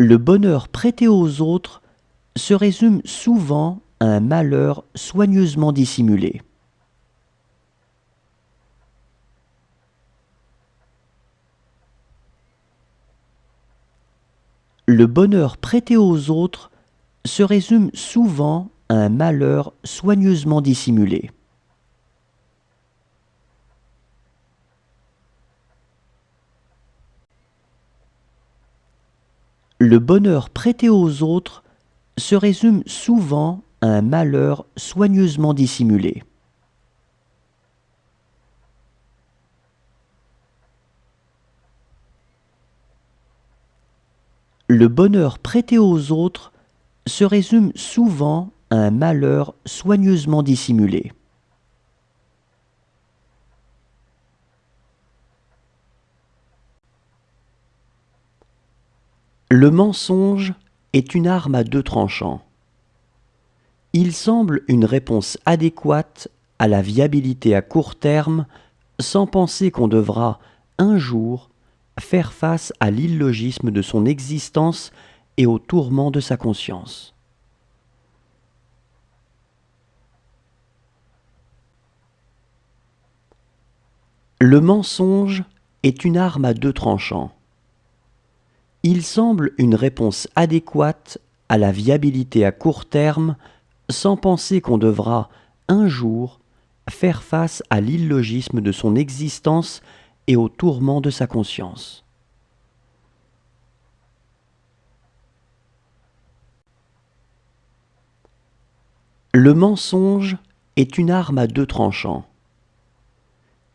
Le bonheur prêté aux autres se résume souvent à un malheur soigneusement dissimulé. Le bonheur prêté aux autres se résume souvent à un malheur soigneusement dissimulé. Le bonheur prêté aux autres se résume souvent à un malheur soigneusement dissimulé. Le bonheur prêté aux autres se résume souvent à un malheur soigneusement dissimulé. Le mensonge est une arme à deux tranchants. Il semble une réponse adéquate à la viabilité à court terme, sans penser qu'on devra, un jour, faire face à l'illogisme de son existence et au tourment de sa conscience. Le mensonge est une arme à deux tranchants. Il semble une réponse adéquate à la viabilité à court terme, sans penser qu'on devra, un jour, faire face à l'illogisme de son existence et au tourment de sa conscience. Le mensonge est une arme à deux tranchants.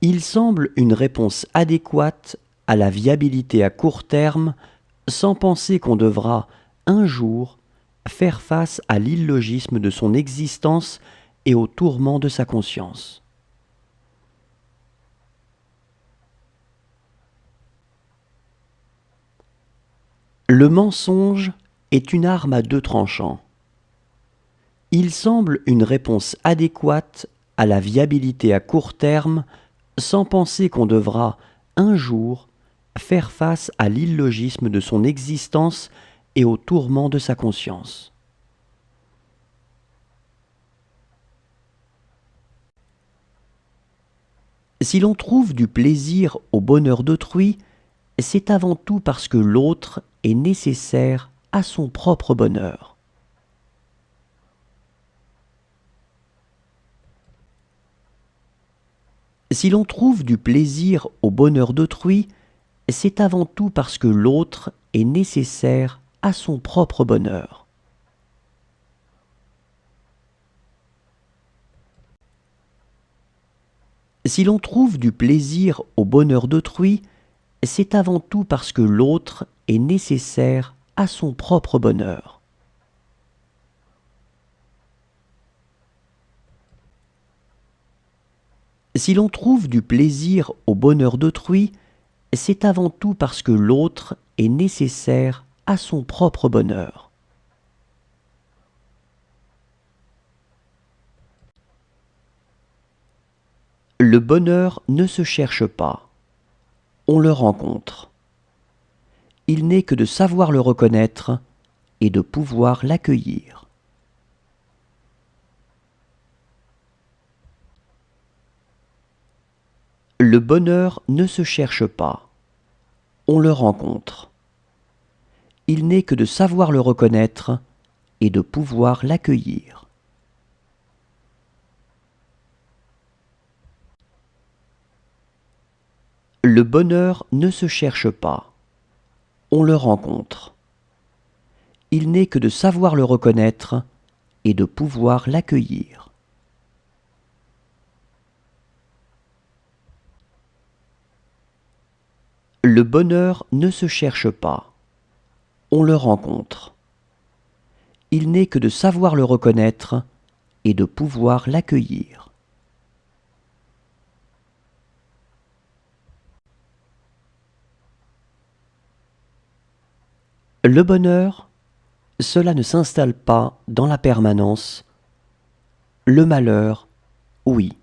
Il semble une réponse adéquate à la viabilité à court terme, sans penser qu'on devra, un jour, faire face à l'illogisme de son existence et au tourment de sa conscience. Le mensonge est une arme à deux tranchants. Il semble une réponse adéquate à la viabilité à court terme, sans penser qu'on devra, un jour, faire face à l'illogisme de son existence et au tourment de sa conscience. Si l'on trouve du plaisir au bonheur d'autrui, c'est avant tout parce que l'autre est nécessaire à son propre bonheur. Si l'on trouve du plaisir au bonheur d'autrui, c'est avant tout parce que l'autre est nécessaire à son propre bonheur. Si l'on trouve du plaisir au bonheur d'autrui, c'est avant tout parce que l'autre est nécessaire à son propre bonheur. Si l'on trouve du plaisir au bonheur d'autrui, c'est avant tout parce que l'autre est nécessaire à son propre bonheur. Le bonheur ne se cherche pas, on le rencontre. Il n'est que de savoir le reconnaître et de pouvoir l'accueillir. Le bonheur ne se cherche pas, on le rencontre. Il n'est que de savoir le reconnaître et de pouvoir l'accueillir. Le bonheur ne se cherche pas, on le rencontre. Il n'est que de savoir le reconnaître et de pouvoir l'accueillir. Le bonheur ne se cherche pas, on le rencontre. Il n'est que de savoir le reconnaître et de pouvoir l'accueillir. Le bonheur, cela ne s'installe pas dans la permanence. Le malheur, oui.